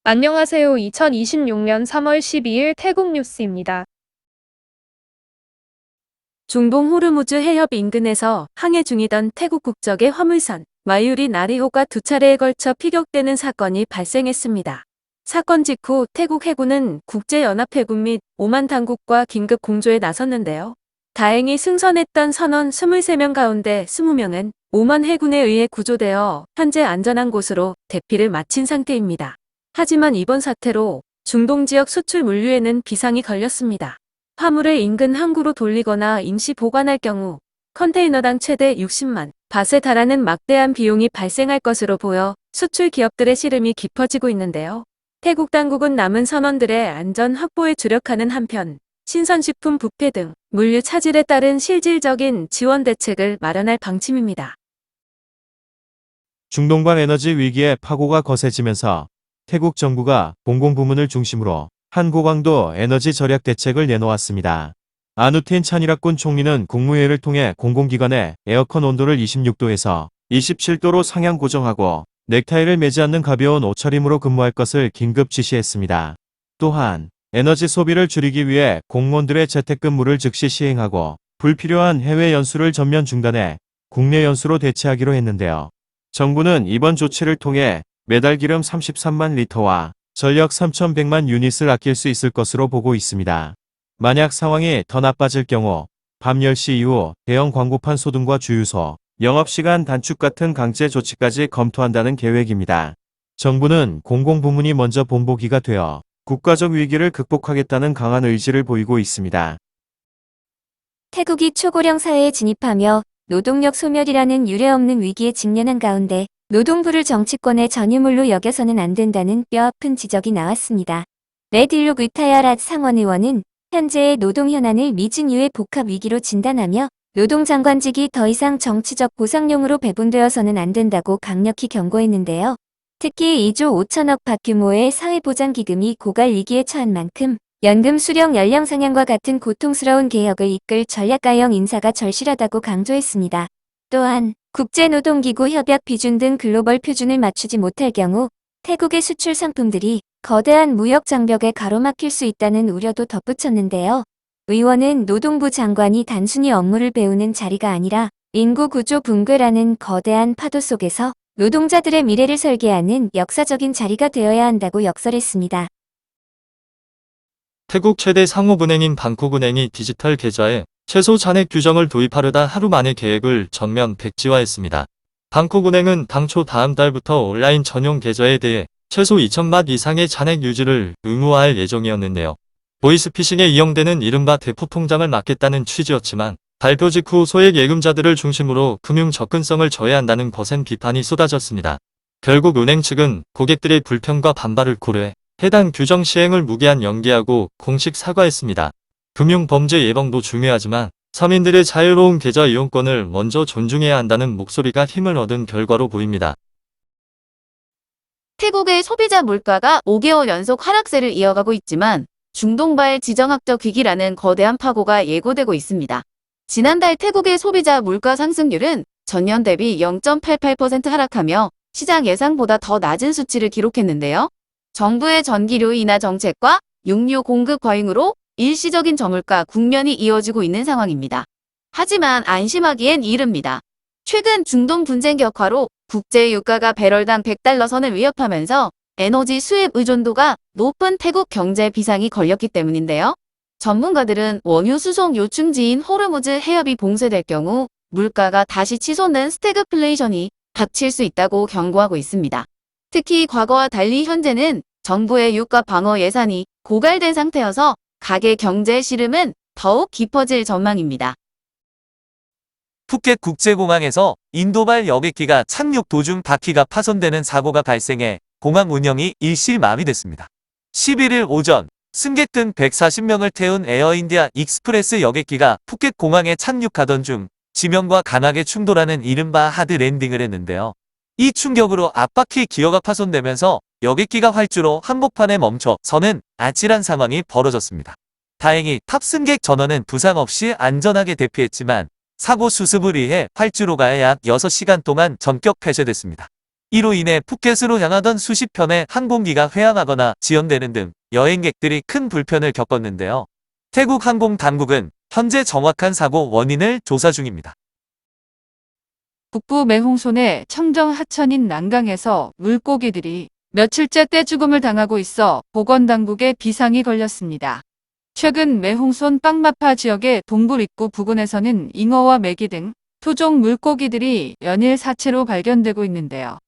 안녕하세요. 2026년 3월 12일 태국 뉴스입니다. 중동 호르무즈 해협 인근에서 항해 중이던 태국 국적의 화물선 마유리 나리호가 두 차례에 걸쳐 피격되는 사건이 발생했습니다. 사건 직후 태국 해군은 국제연합해군 및 오만 당국과 긴급 공조에 나섰는데요. 다행히 승선했던 선원 23명 가운데 20명은 오만 해군에 의해 구조되어 현재 안전한 곳으로 대피를 마친 상태입니다. 하지만 이번 사태로 중동 지역 수출 물류에는 비상이 걸렸습니다. 화물을 인근 항구로 돌리거나 임시 보관할 경우 컨테이너당 최대 60만 밭에 달하는 막대한 비용이 발생할 것으로 보여 수출 기업들의 시름이 깊어지고 있는데요. 태국 당국은 남은 선원들의 안전 확보에 주력하는 한편 신선식품 부패 등 물류 차질에 따른 실질적인 지원 대책을 마련할 방침입니다. 중동발 에너지 위기의 파고가 거세지면서 태국 정부가 공공부문을 중심으로 한고강도 에너지 절약 대책을 내놓았습니다. 아누틴 차니락군 총리는 국무회의를 통해 공공기관의 에어컨 온도를 26도에서 27도로 상향 고정하고 넥타이를 매지 않는 가벼운 옷차림으로 근무할 것을 긴급 지시했습니다. 또한 에너지 소비를 줄이기 위해 공무원들의 재택근무를 즉시 시행하고 불필요한 해외 연수를 전면 중단해 국내 연수로 대체하기로 했는데요. 정부는 이번 조치를 통해 매달 기름 33만 리터와 전력 3,100만 유닛을 아낄 수 있을 것으로 보고 있습니다. 만약 상황이 더 나빠질 경우 밤 10시 이후 대형 광고판 소등과 주유소, 영업시간 단축 같은 강제 조치까지 검토한다는 계획입니다. 정부는 공공부문이 먼저 본보기가 되어 국가적 위기를 극복하겠다는 강한 의지를 보이고 있습니다. 태국이 초고령 사회에 진입하며 노동력 소멸이라는 유례없는 위기에 직면한 가운데 노동부를 정치권의 전유물로 여겨서는 안 된다는 뼈아픈 지적이 나왔습니다. 레딜룩 위타야랏 상원의원은 현재의 노동 현안을 미진유의 복합 위기로 진단하며 노동장관직이 더 이상 정치적 보상용으로 배분되어서는 안 된다고 강력히 경고했는데요. 특히 2조 5천억 바 규모의 사회보장기금이 고갈 위기에 처한 만큼 연금 수령 연령 상향과 같은 고통스러운 개혁을 이끌 전략가형 인사가 절실하다고 강조했습니다. 또한 국제노동기구 협약 비준 등 글로벌 표준을 맞추지 못할 경우 태국의 수출 상품들이 거대한 무역 장벽에 가로막힐 수 있다는 우려도 덧붙였는데요. 의원은 노동부 장관이 단순히 업무를 배우는 자리가 아니라 인구 구조 붕괴라는 거대한 파도 속에서 노동자들의 미래를 설계하는 역사적인 자리가 되어야 한다고 역설했습니다. 태국 최대 상업은행인 방콕은행이 디지털 계좌에 최소 잔액 규정을 도입하려다 하루 만에 계획을 전면 백지화했습니다. 방콕은행은 당초 다음 달부터 온라인 전용 계좌에 대해 최소 2,000만 이상의 잔액 유지를 의무화할 예정이었는데요. 보이스피싱에 이용되는 이른바 대포 통장을 막겠다는 취지였지만 발표 직후 소액 예금자들을 중심으로 금융 접근성을 저해한다는 거센 비판이 쏟아졌습니다. 결국 은행 측은 고객들의 불편과 반발을 고려해 해당 규정 시행을 무기한 연기하고 공식 사과했습니다. 금융범죄 예방도 중요하지만 서민들의 자유로운 계좌 이용권을 먼저 존중해야 한다는 목소리가 힘을 얻은 결과로 보입니다. 태국의 소비자 물가가 5개월 연속 하락세를 이어가고 있지만 중동발 지정학적 위기라는 거대한 파고가 예고되고 있습니다. 지난달 태국의 소비자 물가 상승률은 전년 대비 0.88% 하락하며 시장 예상보다 더 낮은 수치를 기록했는데요. 정부의 전기료 인하 정책과 육류 공급 과잉으로 일시적인 저물가 국면이 이어지고 있는 상황입니다. 하지만 안심하기엔 이릅니다. 최근 중동 분쟁 격화로 국제 유가가 배럴당 100달러 선을 위협하면서 에너지 수입 의존도가 높은 태국 경제 비상이 걸렸기 때문인데요. 전문가들은 원유 수송 요충지인 호르무즈 해협이 봉쇄될 경우 물가가 다시 치솟는 스태그플레이션이 닥칠 수 있다고 경고하고 있습니다. 특히 과거와 달리 현재는 정부의 유가 방어 예산이 고갈된 상태여서 가계 경제 시름은 더욱 깊어질 전망입니다. 푸켓 국제공항에서 인도발 여객기가 착륙 도중 바퀴가 파손되는 사고가 발생해 공항 운영이 일시 마비됐습니다. 11일 오전 승객 등 140명을 태운 에어인디아 익스프레스 여객기가 푸켓 공항에 착륙하던 중 지면과 간악에 충돌하는 이른바 하드 랜딩을 했는데요. 이 충격으로 앞바퀴 기어가 파손되면서 여객기가 활주로 한복판에 멈춰 서는 아찔한 상황이 벌어졌습니다. 다행히 탑승객 전원은 부상 없이 안전하게 대피했지만 사고 수습을 위해 활주로가 약 6시간 동안 전격 폐쇄됐습니다. 이로 인해 푸켓으로 향하던 수십 편의 항공기가 회항하거나 지연되는 등 여행객들이 큰 불편을 겪었는데요. 태국 항공 당국은 현재 정확한 사고 원인을 조사 중입니다. 북부 매홍손의 청정 하천인 난강에서 물고기들이 며칠째 떼죽음을 당하고 있어 보건당국에 비상이 걸렸습니다. 최근 매홍손 빵마파 지역의 동굴 입구 부근에서는 잉어와 메기 등 토종 물고기들이 연일 사체로 발견되고 있는데요.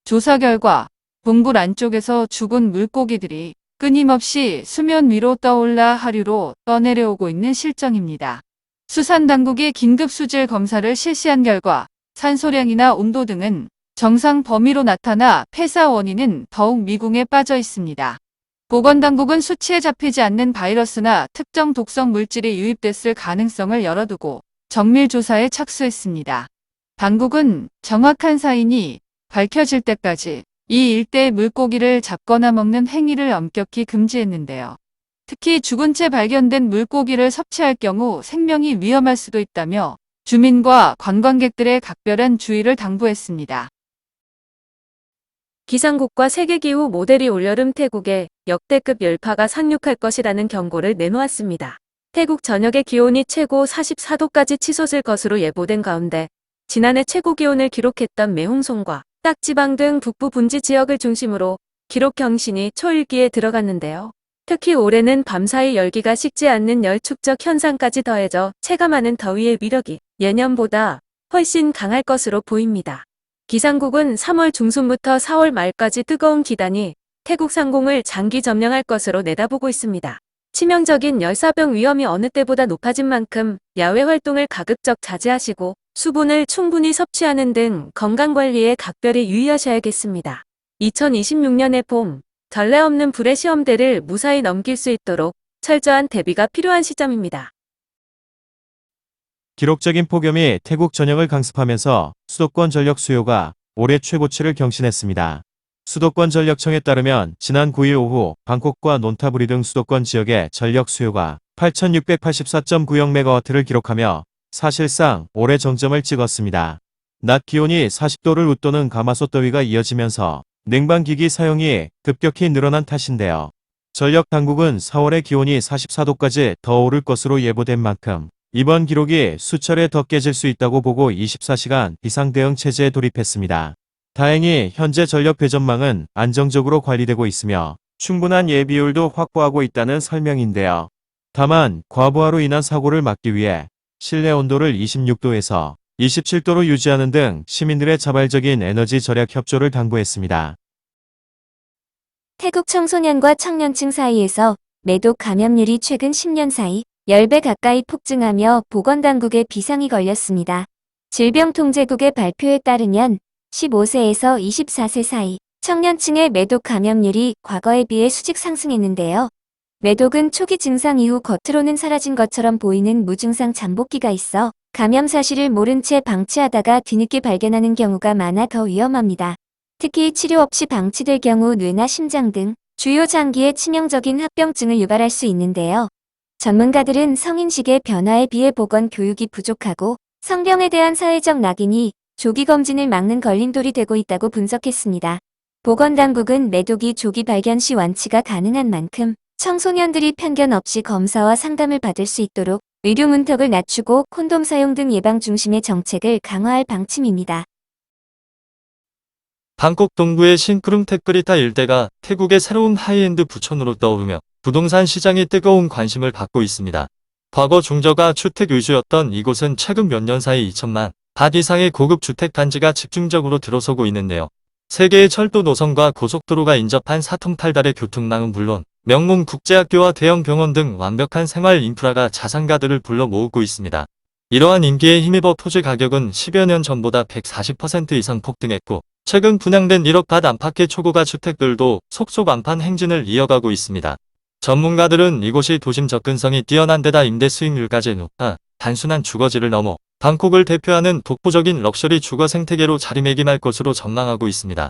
조사 결과 동굴 안쪽에서 죽은 물고기들이 끊임없이 수면 위로 떠올라 하류로 떠내려오고 있는 실정입니다. 수산당국이 긴급 수질 검사를 실시한 결과 산소량이나 온도 등은 정상 범위로 나타나 폐사 원인은 더욱 미궁에 빠져 있습니다. 보건당국은 수치에 잡히지 않는 바이러스나 특정 독성 물질이 유입됐을 가능성을 열어두고 정밀 조사에 착수했습니다. 당국은 정확한 사인이 밝혀질 때까지 이 일대의 물고기를 잡거나 먹는 행위를 엄격히 금지했는데요. 특히 죽은 채 발견된 물고기를 섭취할 경우 생명이 위험할 수도 있다며 주민과 관광객들의 각별한 주의를 당부했습니다. 기상국과 세계기후 모델이 올여름 태국에 역대급 열파가 상륙할 것이라는 경고를 내놓았습니다. 태국 전역의 기온이 최고 44도까지 치솟을 것으로 예보된 가운데 지난해 최고 기온을 기록했던 매홍손과 딱지방 등 북부 분지 지역을 중심으로 기록 경신이 초일기에 들어갔는데요. 특히 올해는 밤사이 열기가 식지 않는 열축적 현상까지 더해져 체감하는 더위의 위력이 예년보다 훨씬 강할 것으로 보입니다. 기상국은 3월 중순부터 4월 말까지 뜨거운 기단이 태국 상공을 장기 점령할 것으로 내다보고 있습니다. 치명적인 열사병 위험이 어느 때보다 높아진 만큼 야외 활동을 가급적 자제하시고 수분을 충분히 섭취하는 등 건강관리에 각별히 유의하셔야겠습니다. 2026년의 봄, 전례 없는 불의 시험대를 무사히 넘길 수 있도록 철저한 대비가 필요한 시점입니다. 기록적인 폭염이 태국 전역을 강습하면서 수도권 전력 수요가 올해 최고치를 경신했습니다. 수도권 전력청에 따르면 지난 9일 오후 방콕과 논타부리 등 수도권 지역의 전력 수요가 8,684.90MW를 기록하며 사실상 올해 정점을 찍었습니다. 낮 기온이 40도를 웃도는 가마솥 더위가 이어지면서 냉방기기 사용이 급격히 늘어난 탓인데요. 전력 당국은 4월에 기온이 44도까지 더 오를 것으로 예보된 만큼 이번 기록이 수차례 더 깨질 수 있다고 보고 24시간 비상대응 체제에 돌입했습니다. 다행히 현재 전력 배전망은 안정적으로 관리되고 있으며 충분한 예비율도 확보하고 있다는 설명인데요. 다만 과부하로 인한 사고를 막기 위해 실내 온도를 26도에서 27도로 유지하는 등 시민들의 자발적인 에너지 절약 협조를 당부했습니다. 태국 청소년과 청년층 사이에서 매독 감염률이 최근 10년 사이 10배 가까이 폭증하며 보건당국에 비상이 걸렸습니다. 질병통제국의 발표에 따르면 15세에서 24세 사이 청년층의 매독 감염률이 과거에 비해 수직 상승했는데요. 매독은 초기 증상 이후 겉으로는 사라진 것처럼 보이는 무증상 잠복기가 있어 감염 사실을 모른 채 방치하다가 뒤늦게 발견하는 경우가 많아 더 위험합니다. 특히 치료 없이 방치될 경우 뇌나 심장 등 주요 장기에 치명적인 합병증을 유발할 수 있는데요. 전문가들은 성인식의 변화에 비해 보건 교육이 부족하고 성병에 대한 사회적 낙인이 조기 검진을 막는 걸림돌이 되고 있다고 분석했습니다. 보건당국은 매독이 조기 발견 시 완치가 가능한 만큼 청소년들이 편견 없이 검사와 상담을 받을 수 있도록 의료 문턱을 낮추고 콘돔 사용 등 예방 중심의 정책을 강화할 방침입니다. 방콕 동부의 싱크룸 테크리타 일대가 태국의 새로운 하이엔드 부촌으로 떠오르며 부동산 시장이 뜨거운 관심을 받고 있습니다. 과거 중저가 주택 위주였던 이곳은 최근 몇 년 사이 2천만 밭 이상의 고급 주택 단지가 집중적으로 들어서고 있는데요. 세계의 철도 노선과 고속도로가 인접한 사통팔달의 교통망은 물론 명문 국제학교와 대형 병원 등 완벽한 생활 인프라가 자산가들을 불러 모으고 있습니다. 이러한 인기에 힘입어 토지 가격은 10여 년 전보다 140% 이상 폭등했고 최근 분양된 1억 밭 안팎의 초고가 주택들도 속속 완판 행진을 이어가고 있습니다. 전문가들은 이곳이 도심 접근성이 뛰어난 데다 임대 수익률까지 높아 단순한 주거지를 넘어 방콕을 대표하는 독보적인 럭셔리 주거 생태계로 자리매김할 것으로 전망하고 있습니다.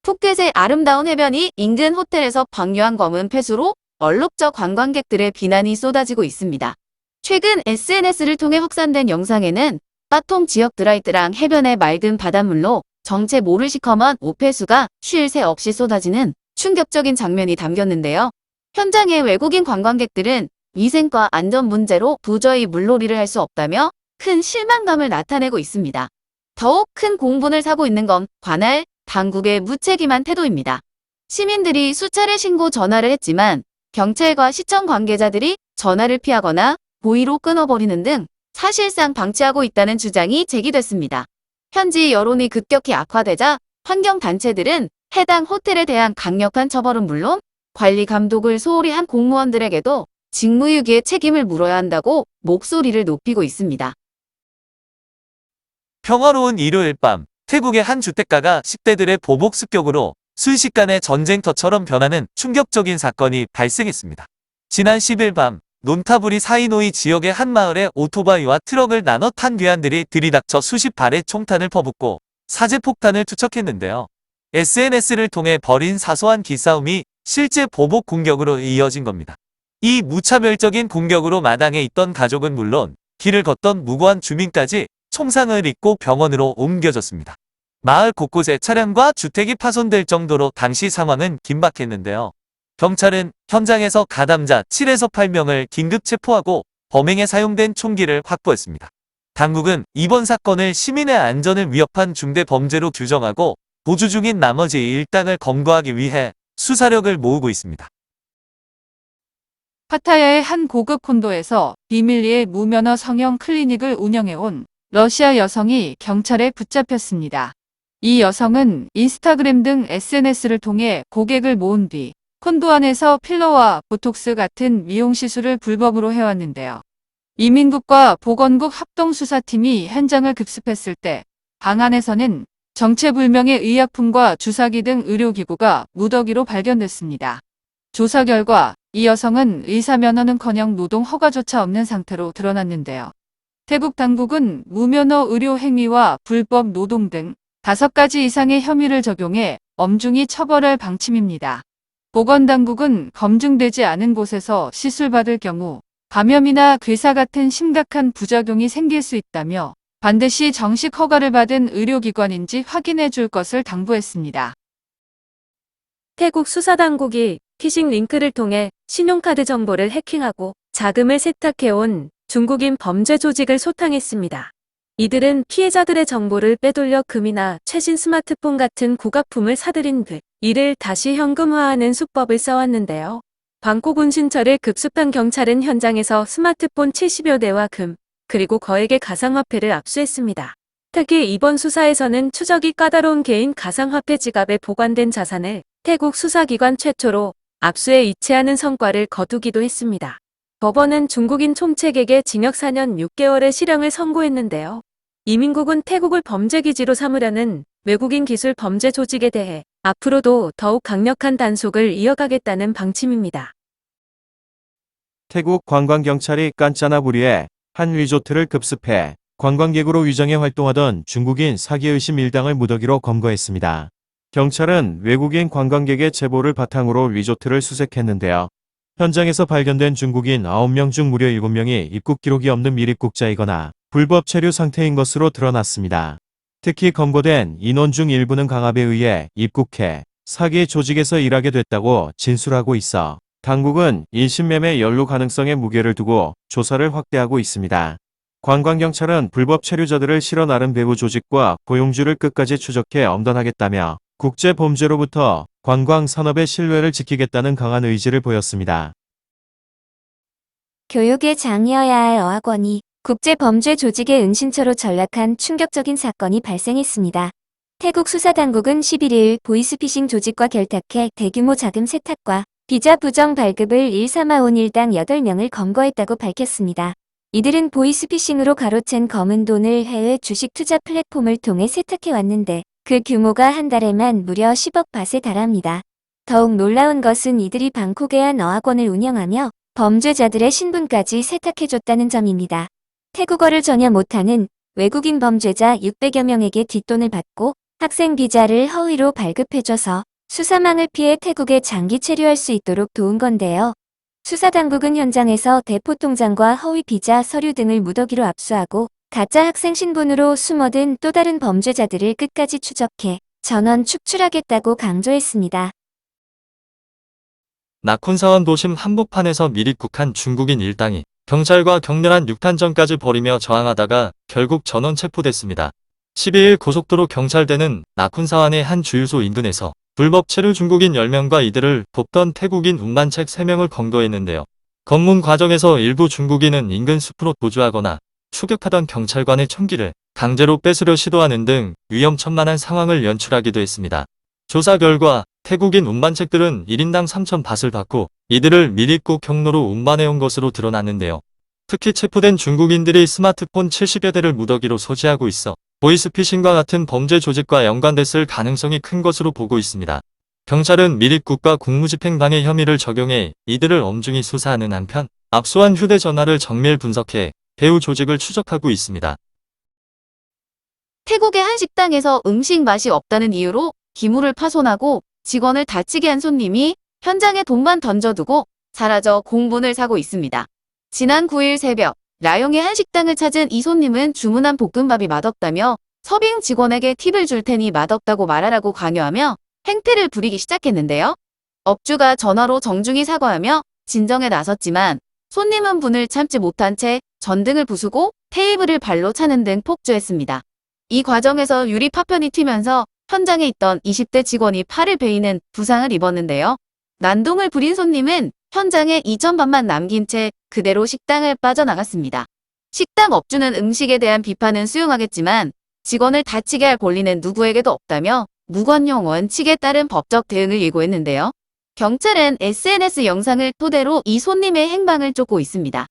푸켓의 아름다운 해변이 인근 호텔에서 방류한 검은 폐수로 얼룩져 관광객들의 비난이 쏟아지고 있습니다. 최근 SNS를 통해 확산된 영상에는 빠통 지역 드라이트랑 해변의 맑은 바닷물로 정체 모를 시커먼 오폐수가 쉴 새 없이 쏟아지는 충격적인 장면이 담겼는데요. 현장의 외국인 관광객들은 위생과 안전 문제로 도저히 물놀이를 할 수 없다며 큰 실망감을 나타내고 있습니다. 더욱 큰 공분을 사고 있는 건 관할 당국의 무책임한 태도입니다. 시민들이 수차례 신고 전화를 했지만 경찰과 시청 관계자들이 전화를 피하거나 고의로 끊어버리는 등 사실상 방치하고 있다는 주장이 제기됐습니다. 현지 여론이 급격히 악화되자 환경단체들은 해당 호텔에 대한 강력한 처벌은 물론 관리 감독을 소홀히 한 공무원들에게도 직무유기의 책임을 물어야 한다고 목소리를 높이고 있습니다. 평화로운 일요일 밤, 태국의 한 주택가가 10대들의 보복 습격으로 순식간에 전쟁터처럼 변하는 충격적인 사건이 발생했습니다. 지난 10일 밤, 논타부리 사이노이 지역의 한 마을에 오토바이와 트럭을 나눠 탄 괴한들이 들이닥쳐 수십 발의 총탄을 퍼붓고 사제폭탄을 투척했는데요. SNS를 통해 벌인 사소한 기싸움이 실제 보복 공격으로 이어진 겁니다. 이 무차별적인 공격으로 마당에 있던 가족은 물론 길을 걷던 무고한 주민까지 총상을 입고 병원으로 옮겨졌습니다. 마을 곳곳에 차량과 주택이 파손될 정도로 당시 상황은 긴박했는데요. 경찰은 현장에서 가담자 7에서 8명을 긴급 체포하고 범행에 사용된 총기를 확보했습니다. 당국은 이번 사건을 시민의 안전을 위협한 중대 범죄로 규정하고 도주 중인 나머지 일당을 검거하기 위해 수사력을 모으고 있습니다. 파타야의 한 고급 콘도에서 비밀리에 무면허 성형 클리닉을 운영해온 러시아 여성이 경찰에 붙잡혔습니다. 이 여성은 인스타그램 등 SNS를 통해 고객을 모은 뒤 콘도 안에서 필러와 보톡스 같은 미용 시술을 불법으로 해왔는데요. 이민국과 보건국 합동수사팀이 현장을 급습했을 때 방 안에서는 정체불명의 의약품과 주사기 등 의료기구가 무더기로 발견됐습니다. 조사 결과 이 여성은 의사 면허는커녕 노동 허가조차 없는 상태로 드러났는데요. 태국 당국은 무면허 의료 행위와 불법 노동 등 5가지 이상의 혐의를 적용해 엄중히 처벌할 방침입니다. 보건당국은 검증되지 않은 곳에서 시술받을 경우 감염이나 괴사 같은 심각한 부작용이 생길 수 있다며 반드시 정식 허가를 받은 의료기관인지 확인해 줄 것을 당부했습니다. 태국 수사당국이 피싱 링크를 통해 신용카드 정보를 해킹하고 자금을 세탁해온 중국인 범죄 조직을 소탕했습니다. 이들은 피해자들의 정보를 빼돌려 금이나 최신 스마트폰 같은 고가품을 사들인 뒤 이를 다시 현금화하는 수법을 써왔는데요. 방콕 운신처를 급습한 경찰은 현장에서 스마트폰 70여 대와 금, 그리고 거액의 가상화폐를 압수했습니다. 특히 이번 수사에서는 추적이 까다로운 개인 가상화폐 지갑에 보관된 자산을 태국 수사기관 최초로 압수해 이체하는 성과를 거두기도 했습니다. 법원은 중국인 총책에게 징역 4년 6개월의 실형을 선고했는데요. 이민국은 태국을 범죄기지로 삼으려는 외국인 기술 범죄 조직에 대해 앞으로도 더욱 강력한 단속을 이어가겠다는 방침입니다. 태국 관광경찰이 깐짜나부리에 한 리조트를 급습해 관광객으로 위장해 활동하던 중국인 사기 의심 일당을 무더기로 검거했습니다. 경찰은 외국인 관광객의 제보를 바탕으로 리조트를 수색했는데요. 현장에서 발견된 중국인 9명 중 무려 7명이 입국 기록이 없는 미입국자이거나 불법 체류 상태인 것으로 드러났습니다. 특히 검거된 인원 중 일부는 강압에 의해 입국해 사기 조직에서 일하게 됐다고 진술하고 있어 당국은 인신매매 연루 가능성에 무게를 두고 조사를 확대하고 있습니다. 관광경찰은 불법 체류자들을 실어 나른 배후 조직과 고용주를 끝까지 추적해 엄단하겠다며 국제범죄로부터 관광산업의 신뢰를 지키겠다는 강한 의지를 보였습니다. 교육의 장이어야 할 어학원이 국제범죄 조직의 은신처로 전락한 충격적인 사건이 발생했습니다. 태국 수사당국은 11일 보이스피싱 조직과 결탁해 대규모 자금 세탁과 비자 부정 발급을 일삼아온 일당 8명을 검거했다고 밝혔습니다. 이들은 보이스피싱으로 가로챈 검은 돈을 해외 주식 투자 플랫폼을 통해 세탁해왔는데 그 규모가 한 달에만 무려 10억 밭에 달합니다. 더욱 놀라운 것은 이들이 방콕의 한 어학원을 운영하며 범죄자들의 신분까지 세탁해줬다는 점입니다. 태국어를 전혀 못하는 외국인 범죄자 600여 명에게 뒷돈을 받고 학생 비자를 허위로 발급해줘서 수사망을 피해 태국에 장기 체류할 수 있도록 도운 건데요. 수사당국은 현장에서 대포통장과 허위 비자 서류 등을 무더기로 압수하고 가짜 학생 신분으로 숨어든 또 다른 범죄자들을 끝까지 추적해 전원 축출하겠다고 강조했습니다. 나쿤사원 도심 한복판에서 미립국한 중국인 일당이 경찰과 격렬한 육탄전까지 벌이며 저항하다가 결국 전원 체포됐습니다. 12일 고속도로 경찰대는 나쿤사완의 한 주유소 인근에서 불법 체류 중국인 10명과 이들을 돕던 태국인 운반책 3명을 검거했는데요. 검문 과정에서 일부 중국인은 인근 숲으로 도주하거나 추격하던 경찰관의 총기를 강제로 뺏으려 시도하는 등 위험천만한 상황을 연출하기도 했습니다. 조사 결과 태국인 운반책들은 1인당 3,000밭을 받고 이들을 미립국 경로로 운반해온 것으로 드러났는데요. 특히 체포된 중국인들이 스마트폰 70여 대를 무더기로 소지하고 있어 보이스피싱과 같은 범죄 조직과 연관됐을 가능성이 큰 것으로 보고 있습니다. 경찰은 미립국가 국무집행방해 혐의를 적용해 이들을 엄중히 수사하는 한편 압수한 휴대전화를 정밀 분석해 배후 조직을 추적하고 있습니다. 태국의 한 식당에서 음식 맛이 없다는 이유로 기물을 파손하고 직원을 다치게 한 손님이 현장에 돈만 던져두고 사라져 공분을 사고 있습니다. 지난 9일 새벽 라용의 한 식당을 찾은 이 손님은 주문한 볶음밥이 맛없다며 서빙 직원에게 팁을 줄 테니 맛없다고 말하라고 강요하며 행태를 부리기 시작했는데요. 업주가 전화로 정중히 사과하며 진정에 나섰지만 손님은 분을 참지 못한 채 전등을 부수고 테이블을 발로 차는 등 폭주했습니다. 이 과정에서 유리 파편이 튀면서 현장에 있던 20대 직원이 팔을 베이는 부상을 입었는데요. 난동을 부린 손님은 현장에 2,000바트만 남긴 채 그대로 식당을 빠져나갔습니다. 식당 업주는 음식에 대한 비판은 수용하겠지만 직원을 다치게 할 권리는 누구에게도 없다며 무관용 원칙에 따른 법적 대응을 예고했는데요. 경찰은 SNS 영상을 토대로 이 손님의 행방을 쫓고 있습니다.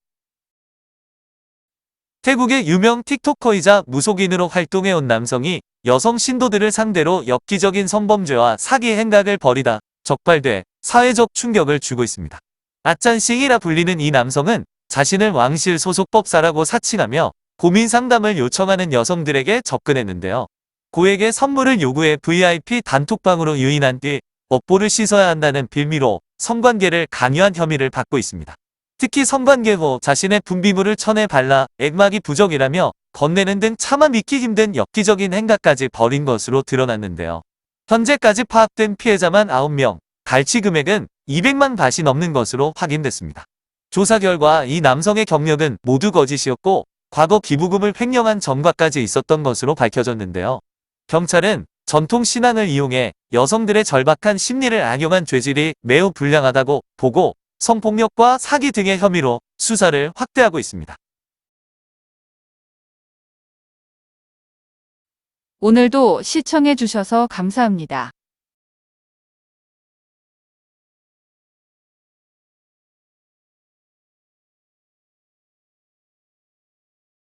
태국의 유명 틱토커이자 무속인으로 활동해온 남성이 여성 신도들을 상대로 엽기적인 성범죄와 사기 행각을 벌이다 적발돼 사회적 충격을 주고 있습니다. 아짠싱이라 불리는 이 남성은 자신을 왕실 소속 법사라고 사칭하며 고민 상담을 요청하는 여성들에게 접근했는데요. 고에게 선물을 요구해 VIP 단톡방으로 유인한 뒤 업보를 씻어야 한다는 빌미로 성관계를 강요한 혐의를 받고 있습니다. 특히 성관계 후 자신의 분비물을 천에 발라 액막이 부적이라며 건네는 등 차마 믿기 힘든 엽기적인 행각까지 벌인 것으로 드러났는데요. 현재까지 파악된 피해자만 9명, 갈취 금액은 200만 바트이 넘는 것으로 확인됐습니다. 조사 결과 이 남성의 경력은 모두 거짓이었고 과거 기부금을 횡령한 전과까지 있었던 것으로 밝혀졌는데요. 경찰은 전통 신앙을 이용해 여성들의 절박한 심리를 악용한 죄질이 매우 불량하다고 보고 성폭력과 사기 등의 혐의로 수사를 확대하고 있습니다. 오늘도 시청해 주셔서 감사합니다.